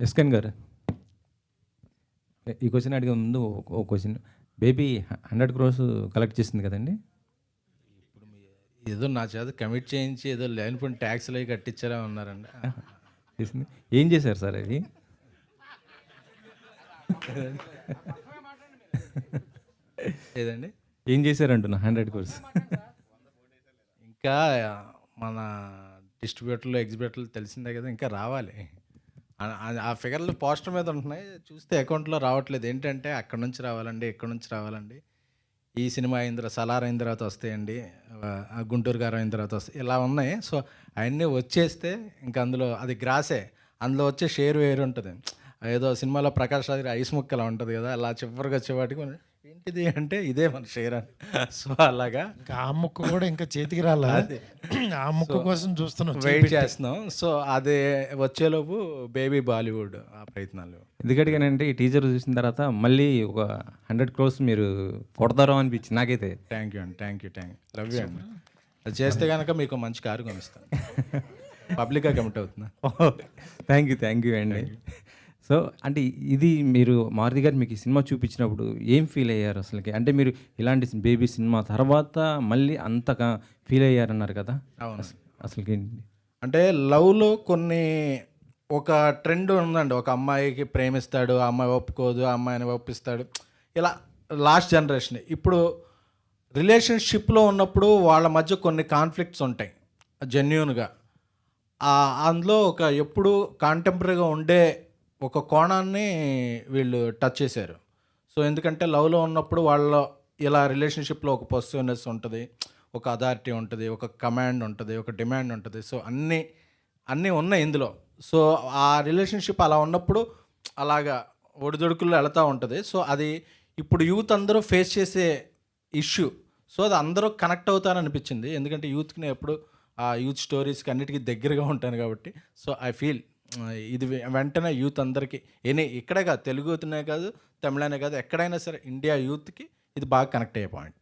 ఎస్కెన్ గారు, ఈ క్వశ్చన్ అడిగే ముందు ఒక క్వశ్చన్. బేబీ 100 crores కలెక్ట్ చేసింది కదండి. ఇప్పుడు ఏదో నా చేత కమిట్ చేయించి ఏదో లేనిపోయిన ట్యాక్స్లు అవి కట్టించారా ఉన్నారండి. చేసింది. ఏం చేశారు సార్ అవి? ఏదండి ఏం చేశారంటున్నా 100 crores? ఇంకా మన డిస్ట్రిబ్యూటర్లు ఎగ్జిబ్యూటర్లు తెలిసిందే కదా, ఇంకా రావాలి. ఆ ఫిగర్లు పోస్టర్ మీద ఉంటున్నాయి, చూస్తే అకౌంట్లో రావట్లేదు. ఏంటంటే అక్కడ నుంచి రావాలండి, ఇక్కడ నుంచి రావాలండి, ఈ సినిమా అయిన సలార్ అయిన తర్వాత వస్తాయండి, గుంటూరు గారు అయిన తర్వాత వస్తాయి, ఇలా ఉన్నాయి. సో అవన్నీ వచ్చేస్తే ఇంకా అందులో అది గ్రాసే, అందులో వచ్చే షేర్ వేరు ఉంటుంది. ఏదో సినిమాలో ప్రకాష్ రాజ్ ఐస్ ముక్కలా ఉంటుంది కదా, అలా చివరికి వచ్చేవాటికి ఏంటిది అంటే ఇదే మన షేర్ అని. సో అలాగా ఇంకా ఆ ముక్క కూడా ఇంకా చేతికి రాలా, ఆ ముక్క కోసం చూస్తున్నాం, వెయిట్ చేస్తున్నాం. సో అది వచ్చేలోపు బేబీ బాలీవుడ్ ఆ ప్రయత్నాలు. ఎందుకంటే ఈ టీజర్ చూసిన తర్వాత మళ్ళీ ఒక 100 crores మీరు కొడతారో అనిపించింది నాకైతే. థ్యాంక్ యూ అండి, థ్యాంక్ యూ లవ్ యూ అండి. అది చేస్తే కనుక మీకు మంచి కారు కొనిస్తాను. పబ్లిక్గా కమిట్ అవుతున్నా. థ్యాంక్ యూ అండి. సో అంటే ఇది మీరు మారుతి గారు మీకు ఈ సినిమా చూపించినప్పుడు ఏం ఫీల్ అయ్యారు అసలుకి? అంటే మీరు ఇలాంటి బేబీ సినిమా తర్వాత మళ్ళీ అంతగా ఫీల్ అయ్యారన్నారు కదా, అవును. అసలుకి అంటే లవ్లో కొన్ని ఒక ట్రెండ్ ఉందండి. ఒక అమ్మాయికి ప్రేమిస్తాడు, ఆ అమ్మాయి ఒప్పుకోదు, ఆ అమ్మాయిని ఒప్పిస్తాడు, ఇలా లాస్ట్ జనరేషన్. ఇప్పుడు రిలేషన్షిప్లో ఉన్నప్పుడు వాళ్ళ మధ్య కొన్ని కాన్ఫ్లిక్ట్స్ ఉంటాయి జెన్యూన్గా. అందులో ఒక ఎప్పుడు కాంటెంపరీగా ఉండే ఒక కోణాన్ని వీళ్ళు టచ్ చేశారు. సో ఎందుకంటే లవ్లో ఉన్నప్పుడు వాళ్ళ ఇలా రిలేషన్షిప్లో ఒక పొసిటివ్నెస్ ఉంటుంది, ఒక అథారిటీ ఉంటుంది, ఒక కమాండ్ ఉంటుంది, ఒక డిమాండ్ ఉంటుంది. సో అన్నీ ఉన్నాయి ఇందులో. సో ఆ రిలేషన్షిప్ అలా ఉన్నప్పుడు అలాగా ఒడిదొడుకుల్లో వెళుతూ ఉంటుంది. సో అది ఇప్పుడు యూత్ అందరూ ఫేస్ చేసే ఇష్యూ. సో అది అందరూ కనెక్ట్ అవుతారని అనిపించింది. ఎందుకంటే యూత్కి నేను ఎప్పుడు ఆ యూత్ స్టోరీస్కి అన్నిటికీ దగ్గరగా ఉంటాను కాబట్టి. సో ఐ ఫీల్ ఇది వెంటనే యూత్ అందరికీ ఇక్కడే కాదు, తెలుగునే కాదు, తమిళనే కాదు, ఎక్కడైనా సరే ఇండియా యూత్కి ఇది బాగా కనెక్ట్ అయ్యే పాయింట్.